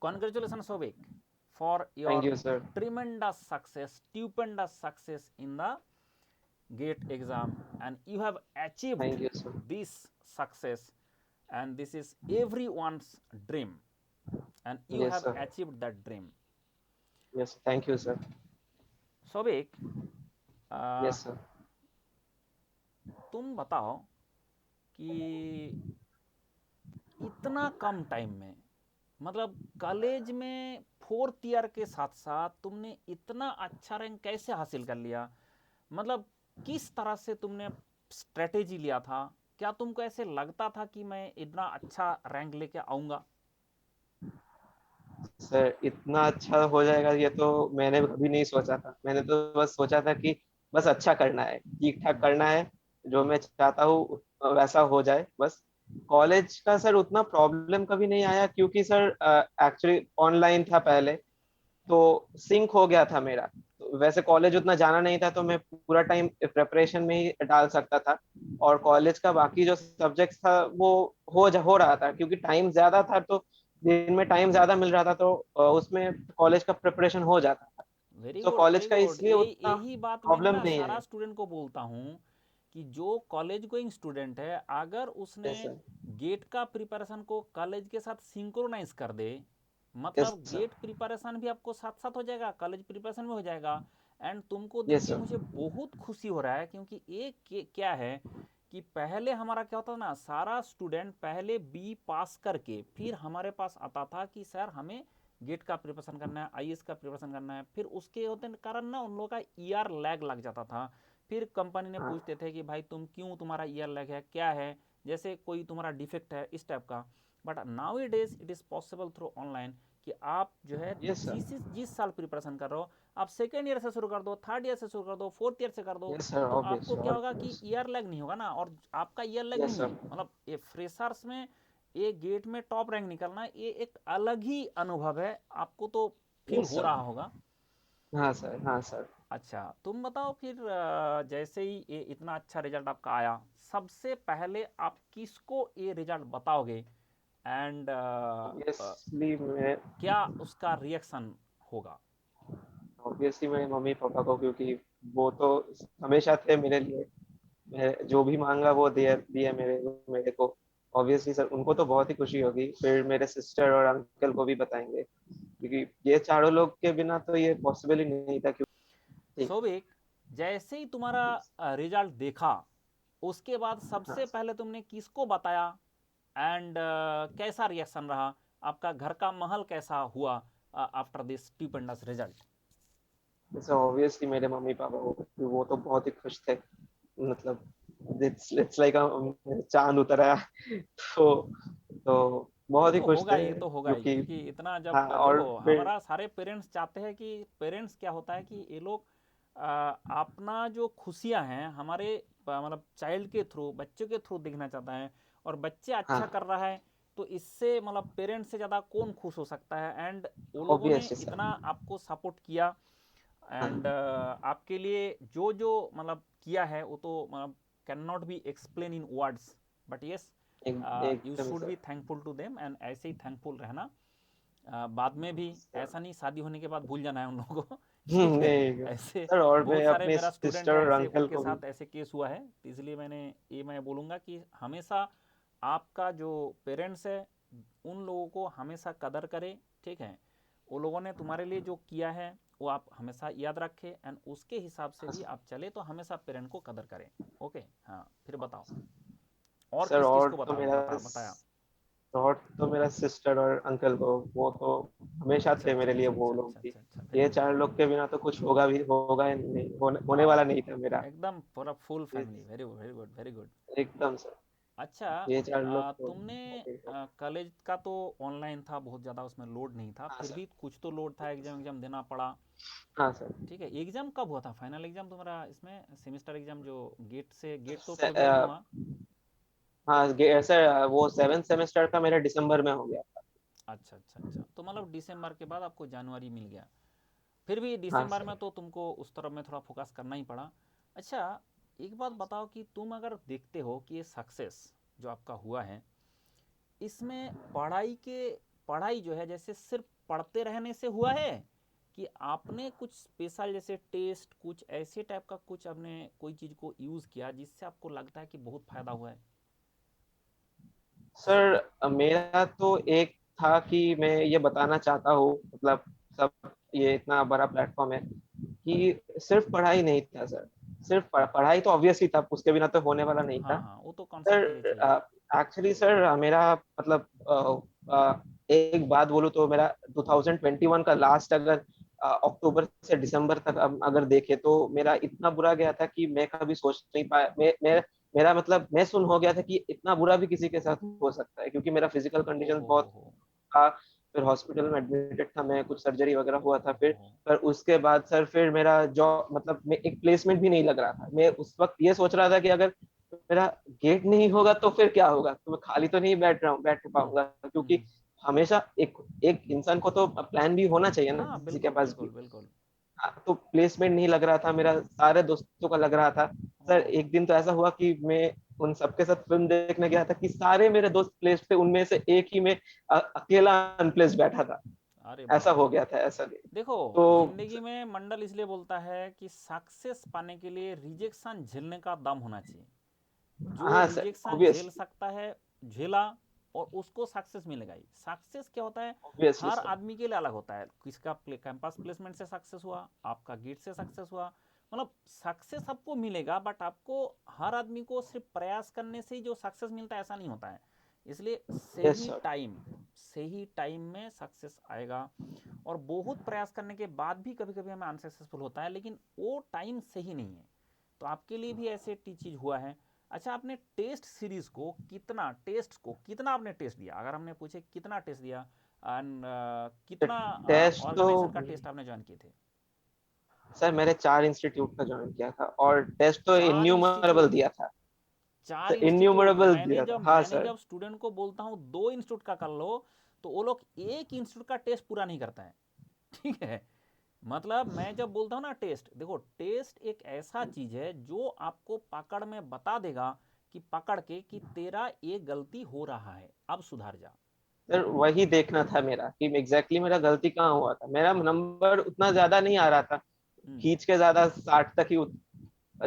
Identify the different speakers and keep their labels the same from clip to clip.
Speaker 1: Congratulations, Sobek, for
Speaker 2: Thank
Speaker 1: your
Speaker 2: you, sir.
Speaker 1: tremendous success, stupendous success in the GATE exam, and you have achieved
Speaker 2: Thank you, sir.
Speaker 1: this success, and this is everyone's dream, and you
Speaker 2: Yes,
Speaker 1: have
Speaker 2: sir.
Speaker 1: achieved that dream.
Speaker 2: Yes, thank you, sir.
Speaker 1: Sobek,
Speaker 2: Yes, sir.
Speaker 1: तुम बताओ कि इतना कम time में, मतलब college में fourth year के साथ साथ तुमने इतना अच्छा रैंक कैसे हासिल कर लिया? मतलब किस तरह से तुमने स्ट्रेटेजी लिया था? क्या तुमको ऐसे लगता था कि मैं इतना अच्छा रैंक लेके आऊंगा?
Speaker 2: सर, इतना अच्छा हो जाएगा ये तो मैंने कभी नहीं सोचा था। मैंने तो बस सोचा था कि बस अच्छा करना है, ठीक ठाक
Speaker 1: हम्म,
Speaker 2: करना है, जो मैं चाहता हूँ वैसा हो जाए बस। कॉलेज का सर उतना प्रॉब्लम कभी नहीं आया, क्योंकि सर एक्चुअली ऑनलाइन था पहले, तो सिंक हो गया था मेरा। तो वैसे कॉलेज उतना जाना नहीं था, तो मैं पूरा टाइम प्रिपरेशन में ही डाल सकता था। और कॉलेज का बाकी जो सब्जेक्ट था वो हो रहा था, क्योंकि टाइम ज्यादा था, तो दिन में टाइम ज्यादा मिल रहा था, तो उसमें कॉलेज का प्रिपरेशन हो जाता था।
Speaker 1: वेरी
Speaker 2: तो
Speaker 1: गुड,
Speaker 2: कॉलेज
Speaker 1: वेरी
Speaker 2: का
Speaker 1: गुड।
Speaker 2: इसलिए उतना
Speaker 1: यही बात मैं
Speaker 2: प्रॉब्लम
Speaker 1: ना
Speaker 2: नहीं
Speaker 1: सारा
Speaker 2: है।
Speaker 1: स्टूडेंट को बोलता हूँ कि जो कॉलेज गोइंग स्टूडेंट है, अगर उसने
Speaker 2: यस सर।
Speaker 1: गेट का प्रिपरेशन को कॉलेज के साथ सिंक्रोनाइज कर दे,
Speaker 2: यस
Speaker 1: मतलब
Speaker 2: सर।
Speaker 1: गेट प्रिपरेशन भी आपको साथ साथ हो जाएगा, कॉलेज प्रिपरेशन भी हो जाएगा। एंड तुमको देख
Speaker 2: यस
Speaker 1: के
Speaker 2: सर।
Speaker 1: मुझे बहुत खुशी हो रहा है, क्योंकि एक क्या है कि पहले हमारा क्या होता था ना, सारा स्टूडेंट पहले बी पास करके फिर हमारे पास आता था कि सर हमें गेट का प्रिपरेशन करना है, आईएएस का प्रिपरेशन करना है। फिर उसके होते कारण ना उन लोगों का ईयर लैग लग जाता था। फिर कंपनी ने
Speaker 2: हाँ।
Speaker 1: पूछते थे कि भाई तुम क्यों, तुम्हारा ईयर लैग है क्या है, जैसे कोई तुम्हारा डिफेक्ट है इस टाइप का। But now it days it is possible through online कि आप जो है
Speaker 2: यस सर।
Speaker 1: जिस साल प्रिपरेशन कर रहे हो, आप सेकेंड ईयर से शुरू कर दो, थर्ड ईयर से शुरू कर दो, फोर्थ ईयर से कर दो।
Speaker 2: यस सर,
Speaker 1: तो
Speaker 2: ऑब्वियस
Speaker 1: आपको क्या होगा कि
Speaker 2: ऑब्वियस।
Speaker 1: ईयर लैग नहीं होगा ना, और आपका ईयर लैग
Speaker 2: यस
Speaker 1: नहीं
Speaker 2: सर।
Speaker 1: है, मतलब ये फ्रेशर्स में ये गेट में टॉप रैंक निकलना ये एक अलग ही अनुभव है, आपको तो फील
Speaker 2: यस
Speaker 1: हो
Speaker 2: सर।
Speaker 1: रहा होगा।
Speaker 2: हाँ सर, हाँ सर।
Speaker 1: अच्छा, तुम बताओ फिर जैसे ही ये इतना अच्छा रिजल्ट आपका आया, सबसे पहले आप किसको ये रिजल्ट बताओगे? एंड
Speaker 2: ऑब्वियसली मैं
Speaker 1: क्या उसका रिएक्शन होगा?
Speaker 2: ऑब्वियसली मेरे मम्मी पापा को, क्योंकि वो तो हमेशा थे मेरे लिए। मैं जो भी मांगा वो दिया दिया मेरे मेरे को। ऑब्वियसली सर, उनको तो बहुत ही खुशी होगी, फिर मेरे सिस्टर और अंकल को भी बताएंगे, क्योंकि ये चारों लोग के बिना तो ये पॉसिबल ही नहीं था। क्योंकि
Speaker 1: सोबिक, जैसे ही तुम्हारा रिजल्ट देखा, उसके बाद
Speaker 2: हाँ
Speaker 1: सबसे पहले तुमने किसको बताया? एंड कैसा रिएक्शन रहा? आपका घर का माहौल कैसा हुआ आफ्टर दिस स्टूपेंडस रिजल्ट?
Speaker 2: जैसे ऑब्वियसली मेरे मम्मी पापा वो तो बहुत ही खुश थे। मतलब इट्स लाइक चांद उतरा। तो
Speaker 1: ये
Speaker 2: बहुत ही
Speaker 1: तो
Speaker 2: खुश
Speaker 1: होगा,
Speaker 2: थे,
Speaker 1: ये तो होगा ही,
Speaker 2: क्योंकि
Speaker 1: क्योंकि इतना
Speaker 2: हाँ।
Speaker 1: जब
Speaker 2: और
Speaker 1: देखो
Speaker 2: फिर
Speaker 1: हमारा सारे पेरेंट्स चाहते हैं कि पेरेंट्स क्या होता है कि ये लोग अपना जो खुशियां हैं हमारे मतलब चाइल्ड के थ्रू, बच्चों के थ्रू दिखना चाहता है। और बच्चे अच्छा
Speaker 2: हाँ।
Speaker 1: कर रहा है तो इससे मतलब पेरेंट्स से ज़्यादा कौन खुश हो सकता है? एंड वो लोगों ने
Speaker 2: ऑब्वियसली सर।
Speaker 1: इतना आपको सपोर्ट किया, एंड
Speaker 2: हाँ।
Speaker 1: आपके लिए जो जो मतलब किया है वो तो मतलब can not be explain in words. But yes, you
Speaker 2: एकदम
Speaker 1: should be
Speaker 2: sir.
Speaker 1: Thankful to them, and ऐसे ही थैंकफुल रहना। बाद में भी
Speaker 2: सर।
Speaker 1: ऐसा नहीं शादी होने के बाद भूल जाना है उन लोगों को। ठीक है,
Speaker 2: नहीं
Speaker 1: ऐसे
Speaker 2: सर, और मैं
Speaker 1: बहुत सारे
Speaker 2: अपने
Speaker 1: मेरा स्टूडेंट
Speaker 2: सिस्टर
Speaker 1: है
Speaker 2: और
Speaker 1: ऐसे,
Speaker 2: अंकल
Speaker 1: उनके
Speaker 2: को भी।
Speaker 1: साथ ऐसे केस हुआ है, तो इसलिए मैं बोलूँगा कि हमेशा आपका जो पेरेंट्स है उन लोगों को हमेशा कदर करें। ठीक है, वो लोगों ने तुम्हारे लिए जो किया है वो आप हमेशा याद रखें, एंड उसके हिसाब से
Speaker 2: हाँ
Speaker 1: भी
Speaker 2: सर।
Speaker 1: आप चले, तो हमेशा पेरेंट को कदर करें। ओके, हाँ, फिर बताओ और
Speaker 2: सर,
Speaker 1: किस किस को बताया?
Speaker 2: और तो मेरा सिस्टर और अंकल को, वो तो हमेशा
Speaker 1: अच्छा
Speaker 2: थे
Speaker 1: अच्छा
Speaker 2: मेरे लिए,
Speaker 1: अच्छा
Speaker 2: वो
Speaker 1: अच्छा
Speaker 2: लोग
Speaker 1: अच्छा
Speaker 2: भी।
Speaker 1: अच्छा अच्छा, वेरी
Speaker 2: ये
Speaker 1: गुड।
Speaker 2: चार लोग के बिना तो कुछ होगा ही नहीं, होने वाला
Speaker 1: वाओ,
Speaker 2: नहीं था मेरा।
Speaker 1: एकदम पूरा फुल
Speaker 2: ये
Speaker 1: family, very good very good very good.
Speaker 2: एकदम सर।
Speaker 1: अच्छा,
Speaker 2: ये चार लोग तो
Speaker 1: तुमने कॉलेज का तो ऑनलाइन था, बहुत ज़्यादा उसमें लोड नहीं था,
Speaker 2: हाँ
Speaker 1: फिर
Speaker 2: सर।
Speaker 1: भी कुछ तो लोड था, एग्जाम एग्जाम देना पड़ा।
Speaker 2: हाँ सर।
Speaker 1: ठीक है, एग्जाम कब हुआ था फाइनल एग्जाम तुम्हारा इसमें, सेमेस्टर एग्जाम जो गेट तो
Speaker 2: से,
Speaker 1: फरवरी में हुआ।
Speaker 2: हाँ सर, वो सेवेंथ सेमेस्टर का मेरा दिसंबर में हो गया था।
Speaker 1: अच्छा अच्छा अच्छा, तो मतलब दिसंबर के बाद आपको जनवरी मिल गया। फिर भी
Speaker 2: हाँ
Speaker 1: दिसंबर में
Speaker 2: सर।
Speaker 1: तो तुमको उस तरफ में थोड़ा फोकस करना ही पड़ा। अच्छा, एक बात बताओ कि तुम अगर देखते हो कि ये सक्सेस जो आपका हुआ है, इसमें पढ़ाई के पढ़ाई जो है जैसे सिर्फ पढ़ते रहने से हुआ है, कि आपने कुछ स्पेशल जैसे टेस्ट, कुछ ऐसे टाइप का कुछ आपने कोई चीज़ को यूज़ किया जिससे आपको लगता है कि बहुत फायदा हुआ है?
Speaker 2: सर मेरा तो एक था कि मैं ये बताना चाहता हूँ, मतलब सब, ये इतना बड़ा प्लेटफॉर्म है कि सिर्फ पढ़ाई नहीं था सर। सिर्फ पढ़ाई तो ऑब्वियसली था, उसके बिना तो होने वाला नहीं था
Speaker 1: हाँ हाँ, वो तो कॉन्सेप्ट के लिए चाहिए।
Speaker 2: सर। एक्चुअली सर मेरा मतलब एक बात बोलूँ तो मेरा 2021 का लास्ट, अगर अक्टूबर से दिसंबर तक अगर देखे तो मेरा इतना बुरा गया था कि मैं कभी सोच नहीं पाया। मैं मेरा मतलब मैं सुन हो गया था कि इतना बुरा भी किसी के साथ हो सकता है, क्योंकि मेरा फिजिकल
Speaker 1: ओ
Speaker 2: कंडीशन
Speaker 1: हो
Speaker 2: बहुत
Speaker 1: हो
Speaker 2: था। फिर हॉस्पिटल में एडमिटेड था मैं, कुछ सर्जरी वगैरह हुआ था फिर।
Speaker 1: हो।
Speaker 2: पर उसके बाद सर फिर मेरा जॉब मतलब मैं एक प्लेसमेंट भी नहीं लग रहा था। मैं उस वक्त ये सोच रहा था कि अगर मेरा गेट नहीं होगा तो फिर क्या होगा, तो मैं खाली तो नहीं बैठ पाऊंगा, क्योंकि
Speaker 1: हम्म।
Speaker 2: हमेशा एक एक इंसान को तो प्लान भी होना चाहिए ना
Speaker 1: हाँ
Speaker 2: किसी के
Speaker 1: बिल्कुल
Speaker 2: पास
Speaker 1: बिल्कुल
Speaker 2: भी।
Speaker 1: बिल्कुल।
Speaker 2: हाँ, तो प्लेसमेंट नहीं लग रहा था मेरा, सारे दोस्तों का लग रहा था।
Speaker 1: ओ।
Speaker 2: सर एक दिन तो ऐसा हुआ कि मैं उन सबके साथ फिल्म देखने गया था कि सारे मेरे दोस्त प्लेस पे, उनमें से एक ही मैं अकेला अनप्लेस बैठा था।
Speaker 1: अरे
Speaker 2: ऐसा
Speaker 1: बाप
Speaker 2: हो
Speaker 1: रे।
Speaker 2: गया था, ऐसा नहीं।
Speaker 1: देखो,
Speaker 2: तो
Speaker 1: जिंदगी में मंडल इसलिए बोलता है कि सक्सेस पाने के लिए रिजेक्शन झेलने का दम होना चाहिए। जो
Speaker 2: हाँ सर,
Speaker 1: रिजेक्शन
Speaker 2: ऑब्वियस
Speaker 1: झेल सकता है, झेला, और उसको सक्सेस मिलेगा ही। सक्सेस क्या होता है,
Speaker 2: ऑब्वियसली
Speaker 1: हर
Speaker 2: सर।
Speaker 1: आदमी के लिए अलग होता है। किसका कैंपस प्लेसमेंट से सक्सेस हुआ, आपका गेट से सक्सेस हुआ, मतलब सक्सेस आपको मिलेगा, बट आपको, हर आदमी को सिर्फ प्रयास करने से ही जो सक्सेस मिलता है ऐसा नहीं होता है। इसलिए
Speaker 2: यस सर।
Speaker 1: सही टाइम में सक्सेस आएगा। और बहुत प्रयास करने के बाद भी कभी कभी हमें अनसक्सेसफुल होता है, लेकिन वो टाइम सही नहीं है। तो आपके लिए भी ऐसे चीज़ हुआ है। अच्छा, आपने टेस्ट सीरीज को कितना, टेस्ट को कितना आपने टेस्ट दिया, अगर हमने पूछे कितना टेस्ट दिया, एंड कितना
Speaker 2: टेस्ट तो
Speaker 1: ऑर्गेनाइजेशन का टेस्ट आपने ज्वाइन किए थे?
Speaker 2: सर मैंने 4 इंस्टीट्यूट का ज्वाइन किया था, और टेस्ट तो
Speaker 1: चार
Speaker 2: इन्यूमरेबल
Speaker 1: इंस्टीट्यूट
Speaker 2: दिया था।
Speaker 1: चार
Speaker 2: सर
Speaker 1: इंस्टीट्यूट
Speaker 2: इन्यूमरेबल
Speaker 1: मैंने
Speaker 2: दिया था,
Speaker 1: जब
Speaker 2: हाँ
Speaker 1: मैंने
Speaker 2: सर।
Speaker 1: जब स्टूडेंट को बोलता हूँ 2 इंस्टीट्यूट का कर लो, तो वो लोग एक इंस्टीट्यूट का टेस्ट पूरा नहीं करता है। ठीक है, मतलब मैं जब बोलता हूँ ना टेस्ट, देखो टेस्ट एक ऐसा चीज है जो आपको पकड़ में बता देगा, कि पकड़ के कि तेरा ये गलती हो रहा है, अब सुधार जा।
Speaker 2: सर वही देखना था मेरा कि एग्जैक्टली मेरा गलती कहाँ हुआ था। मेरा नंबर उतना ज्यादा नहीं आ रहा था,
Speaker 1: हम्म।
Speaker 2: खींच के ज्यादा 60 तक ही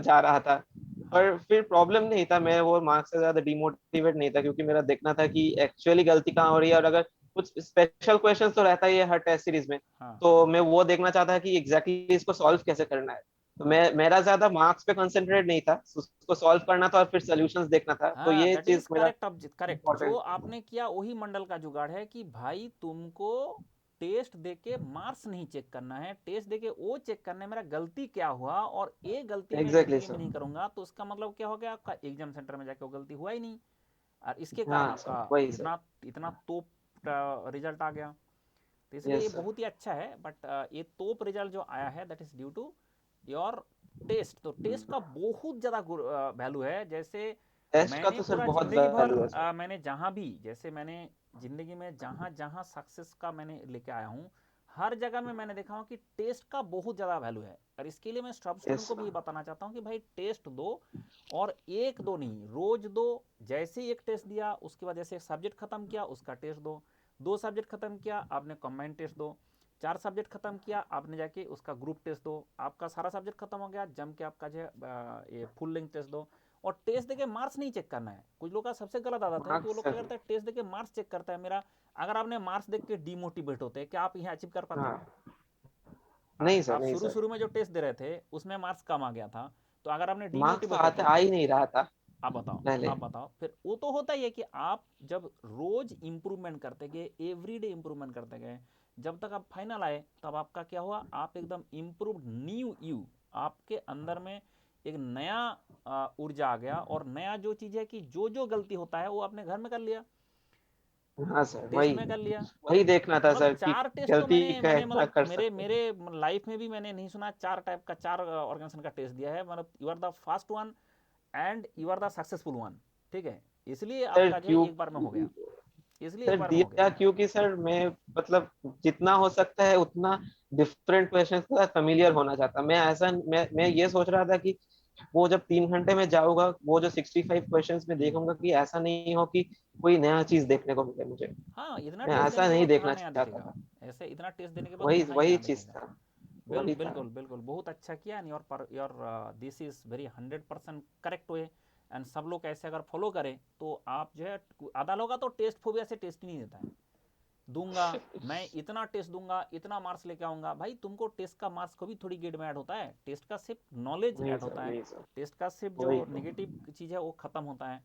Speaker 2: जा रहा था।
Speaker 1: हाँ
Speaker 2: पर फिर प्रॉब्लम नहीं था, मैं वो मार्क्स से ज्यादा डिमोटिवेट नहीं था, क्योंकि मेरा देखना था कि एक्चुअली गलती कहाँ हो रही है। और अगर कुछ स्पेशल क्वेश्चन तो रहता ही है हर टेस्ट सीरीज में,
Speaker 1: हाँ
Speaker 2: तो मैं वो देखना चाहता कि एग्जैक्टली इसको सॉल्व कैसे करना है। तो
Speaker 1: हाँ
Speaker 2: मेरा ज्यादा मार्क्स पे कंसंट्रेट नहीं था, उसको सॉल्व करना था और फिर सोल्यूशंस देखना था, तो
Speaker 1: हाँ,
Speaker 2: ये
Speaker 1: दैट
Speaker 2: चीज
Speaker 1: इज
Speaker 2: मेरा
Speaker 1: करेक्ट। अब करेक्ट जो
Speaker 2: इम्पोर्टेंट थी।
Speaker 1: आपने किया वही मंडल का जुगाड़ है, कि भाई तुमको टेस्ट देके मार्क्स नहीं चेक करना है, टेस्ट देके वो चेक करना है मेरा गलती क्या हुआ, और ये गलती मैं
Speaker 2: एग्जैक्टली
Speaker 1: जिंदगी में
Speaker 2: सर।
Speaker 1: नहीं करूंगा। तो उसका मतलब क्या हो गया, आपका एग्जाम सेंटर में जाके वो गलती हुआ ही नहीं, और इसके कारण
Speaker 2: हाँ सर,
Speaker 1: आपका
Speaker 2: वही सर।
Speaker 1: इतना इतना तोप रिजल्ट आ गया। तो इसलिए ये
Speaker 2: यस सर।
Speaker 1: बहुत ही अच्छा है, बट ये टॉप रिजल्ट जो आया है that is due to your test. तो टेस्ट का बहुत ज़्यादा वैल्यू है। जैसे
Speaker 2: टेस्ट का
Speaker 1: मैंने
Speaker 2: तो सर
Speaker 1: पूरा
Speaker 2: बहुत
Speaker 1: ज़िंदगी भर
Speaker 2: वैल्यू है सर।
Speaker 1: मैंने जहाँ भी, जैसे मैंने ज़िंदगी में जहाँ जहाँ सक्सेस का मैंने लेके आया हूँ, हर जगह में मैंने देखा हूँ कि टेस्ट का बहुत ज़्यादा वैल्यू है। और इसके लिए मैं सब स्टूडेंट
Speaker 2: यस
Speaker 1: को भी
Speaker 2: सर।
Speaker 1: ये बताना चाहता हूँ कि भाई टेस्ट दो, और एक दो नहीं, रोज दो। जैसे ही एक टेस्ट दिया, उसके बाद जैसे एक सब्जेक्ट खत्म किया उसका टेस्ट दो, 2 सब्जेक्ट खत्म किया आपने कंबाइंड टेस्ट दो, 4 सब्जेक्ट खत्म किया आपने जाके उसका ग्रुप टेस्ट दो, आपका सारा सब्जेक्ट खत्म हो गया जम के आपका जो है ये फुल लेंथ टेस्ट दो। और टेस्ट देके मार्क्स नहीं चेक करना है। कुछ लोग का सबसे गलत आदत है कि वो
Speaker 2: मार्क्स
Speaker 1: लोग क्या
Speaker 2: सर।
Speaker 1: करते हैं, टेस्ट देके मार्क्स चेक करता है मेरा। अगर आपने मार्क्स देख के डिमोटिवेट होते हैं, क्या आप यहाँ अचीव कर पाते?
Speaker 2: हाँ, नहीं सर,
Speaker 1: आप
Speaker 2: नहीं
Speaker 1: शुरू
Speaker 2: सर।
Speaker 1: शुरू में जो टेस्ट दे रहे थे उसमें मार्क्स कम आ गया था, तो अगर आपने
Speaker 2: मार्क्स तो
Speaker 1: डिमोटिवेट
Speaker 2: आते
Speaker 1: होते,
Speaker 2: आ ही नहीं रहा था
Speaker 1: आप बताओ,
Speaker 2: पहले।
Speaker 1: आप बताओ, फिर वो तो होता ही है कि आप जब रोज इंप्रूवमेंट करते गए, एवरीडे इंप्रूवमेंट करते गए, जब तक आप फाइनल आए, तब आपका क्या हुआ, आप एकदम इम्प्रूव्ड न्यू यू, आपके अंदर में एक नया ऊर्जा आ गया। और नया जो चीज़ है कि जो जो गलती होता है वो आपने घर में कर लिया,
Speaker 2: हाँ सर,
Speaker 1: टेस्ट
Speaker 2: वही
Speaker 1: में कर लिया।
Speaker 2: वही देखना था
Speaker 1: मतलब
Speaker 2: सर कि
Speaker 1: 4 टेस्ट तो
Speaker 2: गलती
Speaker 1: मैंने मैंने
Speaker 2: कैसा
Speaker 1: मतलब
Speaker 2: कर
Speaker 1: मेरे
Speaker 2: सकते हैं।
Speaker 1: मेरे लाइफ में भी मैंने नहीं सुना 4 टाइप का, 4 ऑर्गेनाइजेशन का टेस्ट दिया है। मतलब you are the first one and you are the successful one. ठीक है, इसलिए
Speaker 2: सर
Speaker 1: आपका जो है
Speaker 2: क्यों
Speaker 1: एक बार में हो गया, इसलिए एक
Speaker 2: सर
Speaker 1: बार में हो गया।
Speaker 2: दिया, क्योंकि सर मैं मतलब जितना हो सकता है उतना डिफरेंट क्वेश्चंस के साथ फेमिलियर होना चाहता। मैं ऐसा मैं ये सोच रहा था कि वो जब 3 घंटे में जाऊंगा, वो जो 65 क्वेश्चंस में देखूंगा, कि ऐसा नहीं हो कि कोई नया चीज देखने को मिले मुझे।
Speaker 1: हाँ, इतना
Speaker 2: मैं
Speaker 1: टेस्ट देने
Speaker 2: ऐसा
Speaker 1: के
Speaker 2: नहीं
Speaker 1: बाद कहाँ
Speaker 2: देखना
Speaker 1: नया
Speaker 2: चाहता
Speaker 1: दिखेगा।
Speaker 2: था।
Speaker 1: ऐसे इतना टेस्ट देने के बाद
Speaker 2: वही
Speaker 1: कहाँ ही
Speaker 2: वही
Speaker 1: नया
Speaker 2: चीज
Speaker 1: दिखेगा।
Speaker 2: था। वही था।
Speaker 1: बिल्कुल बिल्कुल बहुत अच्छा किया। And your this is very 100% correct way. And सब लोग ऐसे अगर फॉलो करें तो आप जो है, आधा लोग तो टेस्ट फोबिया से टेस्ट ही नहीं देता है। दूंगा, मैं इतना टेस्ट दूंगा, इतना मार्क्स लेके आऊंगा। भाई तुमको टेस्ट का मार्क्स कभी थोड़ी ग्रेड में ऐड होता है, टेस्ट का सिर्फ नॉलेज
Speaker 2: नहीं
Speaker 1: ऐड
Speaker 2: सर,
Speaker 1: होता है।
Speaker 2: नहीं सर।
Speaker 1: टेस्ट का सिर्फ जो
Speaker 2: वही तो।
Speaker 1: नेगेटिव चीज़ है वो ख़त्म होता है।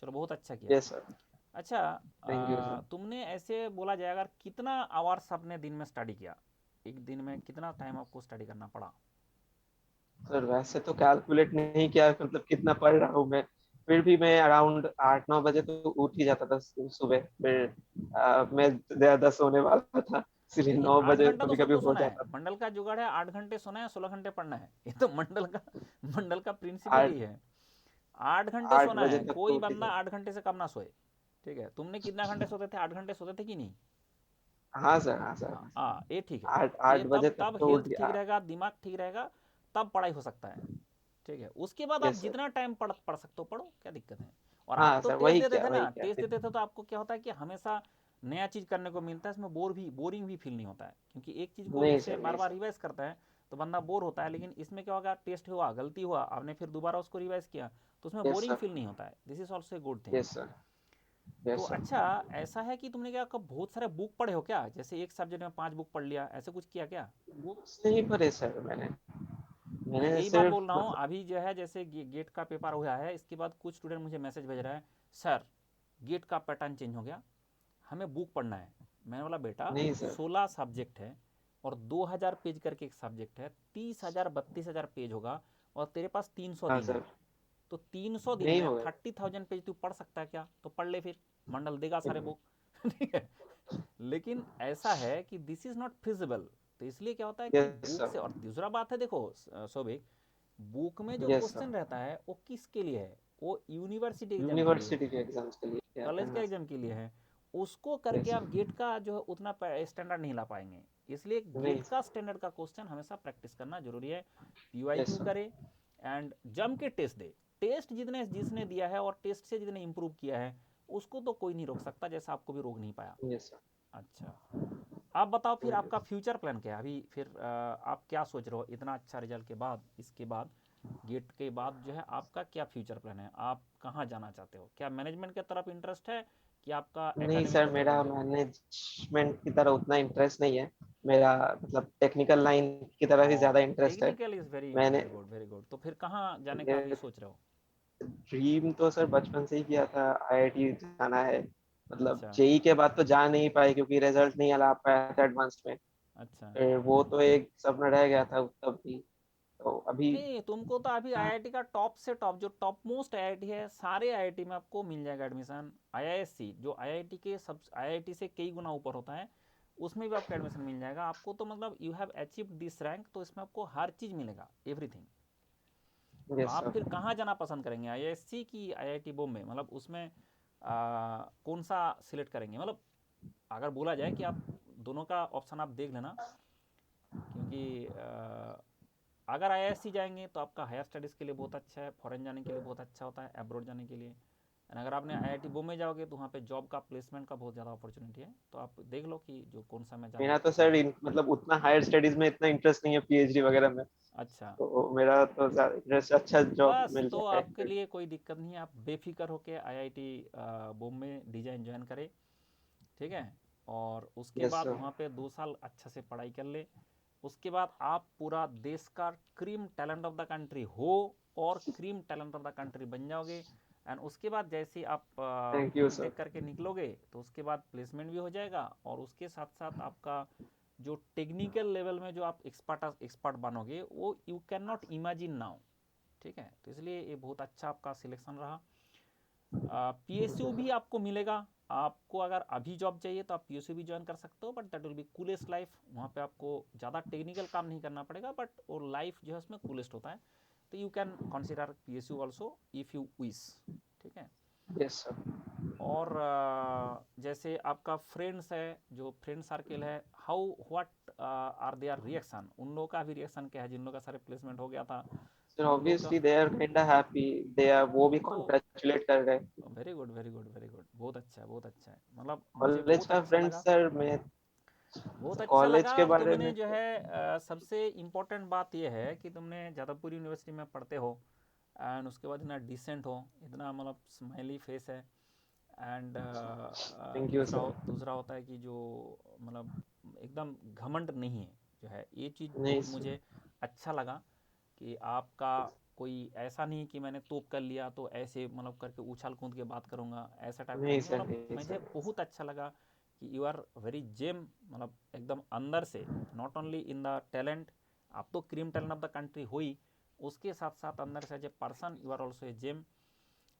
Speaker 1: चलो बहुत अच्छा किया।
Speaker 2: Yes sir.
Speaker 1: अच्छा,
Speaker 2: थैंक यू सर।
Speaker 1: तुमने ऐसे बोला जाए अगर कितना आवर्स आपने दिन में स्टडी किया, एक दिन में कितना टाइम आपको स्टडी करना पड़ा?
Speaker 2: सर वैसे तो कैलकुलेट नहीं किया, मतलब कितना पढ़ रहा हूँ मैं। फिर भी मैं अराउंड 8-9 बजे तो उठ ही जाता था सुबह। फिर मैं ज्यादा सोने वाला था, इसलिए
Speaker 1: नहीं,
Speaker 2: 9 बजे
Speaker 1: 8 घंटा तो
Speaker 2: कभी कभी
Speaker 1: सबको
Speaker 2: हो
Speaker 1: सोना है।
Speaker 2: जाता था।
Speaker 1: मंडल का जुगाड़ है 8 घंटे सोना है, 16 घंटे पढ़ना है। ये तो मंडल का प्रिंसिपल
Speaker 2: आठ
Speaker 1: ही है। 8 घंटे
Speaker 2: आठ
Speaker 1: सोना
Speaker 2: बजे
Speaker 1: है,
Speaker 2: तक तो
Speaker 1: कोई
Speaker 2: उठ ही
Speaker 1: बंदा
Speaker 2: जाता।
Speaker 1: 8 घंटे से कम ना सोए। ठीक है, तुमने कितना घंटे सोते थे? 8 घंटे सोते थे कि नहीं?
Speaker 2: हाँ सर, हाँ सर,
Speaker 1: हाँ
Speaker 2: हाँ सर।
Speaker 1: हाँ, ये ठीक है।
Speaker 2: आठ
Speaker 1: ये
Speaker 2: आठ बजे
Speaker 1: तब
Speaker 2: तक
Speaker 1: तब
Speaker 2: तो उठ
Speaker 1: हेल्थ ठीक
Speaker 2: गया।
Speaker 1: रहेगा, दिमाग ठीक रहेगा, तब पढ़ाई हो सकता है। ठीक है, उसके बाद आप
Speaker 2: यस सर।
Speaker 1: जितना टाइम पढ़ पढ़ सकते हो पढ़ो, क्या दिक्कत है। और आप
Speaker 2: हाँ
Speaker 1: तो
Speaker 2: सर,
Speaker 1: टेस्ट
Speaker 2: वही
Speaker 1: देते
Speaker 2: क्या,
Speaker 1: थे
Speaker 2: वही
Speaker 1: ना,
Speaker 2: क्या
Speaker 1: टेस्ट
Speaker 2: फिर।
Speaker 1: देते थे तो आपको क्या होता है कि हमेशा नया चीज़ करने को मिलता है, इसमें बोरिंग भी फील नहीं होता है, क्योंकि एक चीज़ को
Speaker 2: नहीं
Speaker 1: जैसे
Speaker 2: सर,
Speaker 1: बार
Speaker 2: नहीं
Speaker 1: बार
Speaker 2: सर।
Speaker 1: रिवाइज करता है तो बंदा बोर होता है। लेकिन इसमें क्या होगा, टेस्ट हुआ, गलती हुआ, आपने फिर दोबारा उसको रिवाइज किया, तो उसमें
Speaker 2: यस
Speaker 1: बोरिंग
Speaker 2: सर।
Speaker 1: फील नहीं होता है। This is also a good thing.
Speaker 2: Yes sir.
Speaker 1: तो
Speaker 2: यस सर।
Speaker 1: अच्छा, ऐसा है कि तुमने क्या कब बहुत सारे बुक पढ़े हो क्या? जैसे एक सब्जेक्ट में 5 बुक पढ़ लिया, ऐसे कुछ किया क्या?
Speaker 2: बुक्स नहीं पढ़े सर मैंने।
Speaker 1: मैं
Speaker 2: मैंने
Speaker 1: यही बात
Speaker 2: सिर्फ
Speaker 1: बोल रहा हूँ।
Speaker 2: मतलब।
Speaker 1: अभी जो है जैसे गेट का पेपर हुआ है, इसके बाद कुछ स्टूडेंट मुझे मैसेज भेज रहा है, सर गेट का पैटर्न चेंज हो गया, हमें बुक पढ़ना है। मैंने बोला बेटा,
Speaker 2: नहीं सर।
Speaker 1: 16 सब्जेक्ट है और 2000 पेज करके एक सब्जेक्ट है, 30,000 32,000 पेज होगा, और तेरे पास 300
Speaker 2: हाँ
Speaker 1: दिन है।
Speaker 2: सर।
Speaker 1: तो 300 दिन
Speaker 2: नहीं
Speaker 1: में
Speaker 2: होगा।
Speaker 1: 30,000 पेज तू पढ़ सकता है क्या? तो पढ़ ले फिर, मंडल देगा सारे बुक। ठीक है, लेकिन ऐसा है कि दिस इज नॉट फिजिबल। तो इसलिए क्या होता है कि
Speaker 2: यस
Speaker 1: बुक
Speaker 2: सर।
Speaker 1: से, और दूसरा बात है देखो सौभिक, बुक में जो
Speaker 2: यस सर।
Speaker 1: क्वेश्चन रहता है वो किसके लिए है? वो यूनिवर्सिटी एग्जाम के लिए है,
Speaker 2: यूनिवर्सिटी के एग्जाम्स के लिए आता
Speaker 1: कॉलेज
Speaker 2: है,
Speaker 1: के
Speaker 2: हाँ
Speaker 1: एग्जाम के लिए है। उसको करके
Speaker 2: यस
Speaker 1: आप
Speaker 2: सर।
Speaker 1: गेट का जो है उतना स्टैंडर्ड नहीं ला पाएंगे। इसलिए
Speaker 2: नहीं
Speaker 1: गेट का
Speaker 2: सर।
Speaker 1: स्टैंडर्ड का क्वेश्चन हमेशा प्रैक्टिस करना जरूरी है।
Speaker 2: Yes
Speaker 1: PYQ
Speaker 2: sir.
Speaker 1: करे एंड जम के टेस्ट दे। टेस्ट जितने जिसने दिया है और टेस्ट से जितने इम्प्रूव किया है, उसको तो कोई नहीं रोक सकता, जैसा आपको भी रोक नहीं पाया।
Speaker 2: Yes sir.
Speaker 1: अच्छा, आप बताओ फिर
Speaker 2: थैंक यू।
Speaker 1: आपका फ्यूचर प्लान क्या है अभी? फिर आप क्या सोच रहे हो इतना अच्छा रिजल्ट के बाद? इसके बाद गेट के बाद जो है आपका क्या फ्यूचर प्लान है? आप कहाँ जाना चाहते हो? क्या मैनेजमेंट की तरफ इंटरेस्ट है कि आपका
Speaker 2: नहीं
Speaker 1: एकेडमिक
Speaker 2: सर,
Speaker 1: की तरफ
Speaker 2: मेरा
Speaker 1: इंटरेस्ट?
Speaker 2: मैनेजमेंट की तरह उतना इंटरेस्ट नहीं है। मेरा मतलब टेक्निकल लाइन की तरफ ही ज्यादा
Speaker 1: ओ,
Speaker 2: इंटरेस्ट है।
Speaker 1: टेक्निकल इज वेरी
Speaker 2: मैंने
Speaker 1: वेरी गुड, वेरी गुड। तो फिर कहाँ जाने का अभी सोच रहे हो?
Speaker 2: ड्रीम तो सर बचपन से ही किया था, आईआईटी जाना है। मतलब
Speaker 1: अच्छा
Speaker 2: जेई के बाद तो जा नहीं पाए, क्योंकि रिजल्ट नहीं आ पाया था एडवांस्ड में।
Speaker 1: अच्छा।
Speaker 2: फिर वो तो एक सपना रह गया था तब भी। तो अभी।
Speaker 1: नहीं, तुमको तो अभी आईआईटी का टॉप से टॉप, जो टॉप मोस्ट आईआईटी है, सारे आईआईटी में आपको मिल जाएगा एडमिशन। आईआईएससी जो आईआईटी के सब आईआईटी से कई गुना ऊपर होता है, उसमें भी आपको एडमिशन मिल जाएगा। आपको तो मतलब you have achieve this rank, तो इसमें आपको हर चीज़ मिलेगा, एवरीथिंग। तो
Speaker 2: यस
Speaker 1: आप
Speaker 2: सर।
Speaker 1: फिर कहाँ जाना पसंद करेंगे, आईआईएससी की आईआईटी बॉम्बे? मतलब उसमें कौन सा सिलेक्ट करेंगे? मतलब अगर बोला जाए कि आप दोनों का ऑप्शन आप देख लेना, क्योंकि अगर आईआईएससी जाएंगे तो आपका हायर स्टडीज़ के लिए बहुत अच्छा है, फॉरेन जाने के लिए बहुत अच्छा होता है, अब्रॉड जाने के लिए। एंड अगर आपने आईआईटी बॉम्बे जाओगे तो वहाँ पे जॉब का, प्लेसमेंट का बहुत ज़्यादा अपॉर्चुनिटी है। तो आप देख लो कि जो कौन सा में जाना
Speaker 2: मेरा
Speaker 1: आप
Speaker 2: तो
Speaker 1: पसंद
Speaker 2: सर
Speaker 1: करेंगे।
Speaker 2: मतलब उतना हायर स्टडीज में इतना इंटरेस्ट नहीं है, पीएचडी वगैरह में।
Speaker 1: अच्छा,
Speaker 2: तो मेरा तो ज्यादा इंटरेस्ट, अच्छा जॉब
Speaker 1: बस
Speaker 2: मिल
Speaker 1: तो
Speaker 2: जाए
Speaker 1: आपके
Speaker 2: फिर।
Speaker 1: लिए कोई दिक्कत नहीं है, आप बेफिक्र होकर आईआईटी बॉम्बे डिजाइन ज्वाइन करें। ठीक है, और उसके
Speaker 2: यस
Speaker 1: बाद
Speaker 2: सर।
Speaker 1: वहाँ पे 2 साल अच्छा से पढ़ाई कर ले। उसके बाद आप पूरा देश का cream talent of the country हो, और cream talent of the country बन जाओगे। एंड उसके बाद जैसे ही आप
Speaker 2: थैंक यू
Speaker 1: फील्ड
Speaker 2: सर।
Speaker 1: देख करके निकलोगे, तो उसके बाद प्लेसमेंट भी हो जाएगा, और उसके साथ साथ आपका जो टेक्निकल लेवल में जो आप एक्सपर्ट एक्सपर्ट बनोगे, वो you can not imagine now. ठीक है, तो इसलिए ये बहुत अच्छा आपका सिलेक्शन रहा। पीएसयू भी आपको मिलेगा। आपको अगर अभी जॉब चाहिए तो आप पीएसयू भी ज्वाइन कर सकते हो, but that will be coolest life. वहाँ पे आपको ज़्यादा टेक्निकल काम नहीं करना पड़ेगा, बट वो लाइफ जो है उसमें कूलेस्ट होता है। तो you can consider PSU also if you wish. ठीक है,
Speaker 2: यस सर।
Speaker 1: और जैसे आपका फ्रेंड्स है, जो फ्रेंड सर्किल है, how what are their reaction? उन लोगों का भी रिएक्शन क्या है जिन लोगों का सारे प्लेसमेंट हो गया था?
Speaker 2: सर
Speaker 1: उन लोग का
Speaker 2: obviously they are kind happy, they are, वो भी
Speaker 1: तो
Speaker 2: कॉन्ग्रेचुलेट कर रहे हैं।
Speaker 1: Very good very good very good, बहुत अच्छा है बहुत अच्छा है, मतलब मुझे
Speaker 2: कॉलेज
Speaker 1: बहुत
Speaker 2: का
Speaker 1: अच्छा
Speaker 2: फ्रेंड
Speaker 1: लगा।
Speaker 2: सर, मैं
Speaker 1: बहुत अच्छा
Speaker 2: कॉलेज
Speaker 1: लगा।
Speaker 2: के
Speaker 1: और
Speaker 2: बारे
Speaker 1: तुमने
Speaker 2: में
Speaker 1: जो
Speaker 2: तो
Speaker 1: है सबसे इम्पोर्टेंट बात यह है कि तुमने जादवपुर यूनिवर्सिटी में पढ़ते हो एंड उसके बाद इतना डिसेंट हो, इतना मतलब स्माइली फेस है। And
Speaker 2: thank you sir.
Speaker 1: दूसरा होता है कि जो मतलब एकदम घमंड नहीं है जो है, ये चीज़
Speaker 2: नहीं
Speaker 1: बहुत
Speaker 2: सर।
Speaker 1: मुझे अच्छा लगा कि आपका कोई ऐसा नहीं कि मैंने तोप कर लिया तो ऐसे मतलब करके उछाल कूद के बात करूँगा, ऐसा टाइप का
Speaker 2: नहीं
Speaker 1: नहीं है।
Speaker 2: सर,
Speaker 1: मतलब
Speaker 2: नहीं
Speaker 1: मुझे
Speaker 2: सर।
Speaker 1: बहुत अच्छा लगा कि यू आर वेरी जेम, मतलब एकदम अंदर से, not only in the talent, आप तो cream talent of the country हो ही, उसके साथ साथ अंदर से as a person you are also a gem.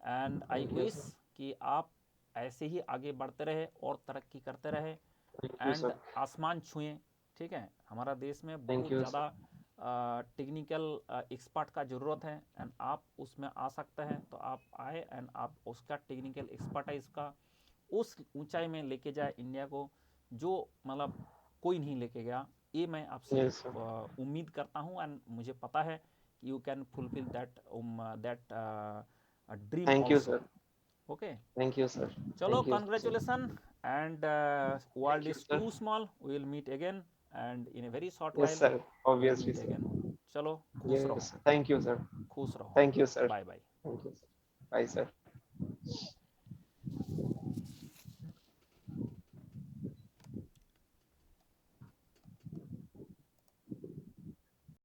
Speaker 1: And I
Speaker 2: thank you
Speaker 1: wish
Speaker 2: sir.
Speaker 1: कि आप ऐसे ही आगे बढ़ते रहे और तरक्की करते रहे
Speaker 2: थैंक यू
Speaker 1: एंड
Speaker 2: सर।
Speaker 1: आसमान छुएं। ठीक है, हमारा देश में
Speaker 2: थैंक
Speaker 1: बहुत
Speaker 2: यू
Speaker 1: ज़्यादा
Speaker 2: सर।
Speaker 1: टेक्निकल एक्सपर्ट का ज़रूरत है एंड आप उसमें आ सकते हैं, तो आप आए एंड आप उसका टेक्निकल एक्सपर्टाइज का उस ऊंचाई में लेके जाए इंडिया को, जो मतलब कोई नहीं लेके गया। ये मैं आपसे
Speaker 2: यस सर।
Speaker 1: उम्मीद करता हूँ एंड मुझे पता है कि you can fulfil that dream
Speaker 2: thank you
Speaker 1: also.
Speaker 2: Sir.
Speaker 1: Okay,
Speaker 2: thank you sir.
Speaker 1: चलो
Speaker 2: thank you sir.
Speaker 1: congratulations and world
Speaker 2: thank you
Speaker 1: is
Speaker 2: sir.
Speaker 1: too small, we will meet again and in a very short
Speaker 2: yes
Speaker 1: while
Speaker 2: sir,
Speaker 1: we will
Speaker 2: obviously
Speaker 1: meet
Speaker 2: sir.
Speaker 1: again। चलो खुश
Speaker 2: yes
Speaker 1: रहो,
Speaker 2: sir, thank you sir.
Speaker 1: खुश रहो।
Speaker 2: Thank you sir.
Speaker 1: Bye bye.
Speaker 2: Thank you sir. Bye sir.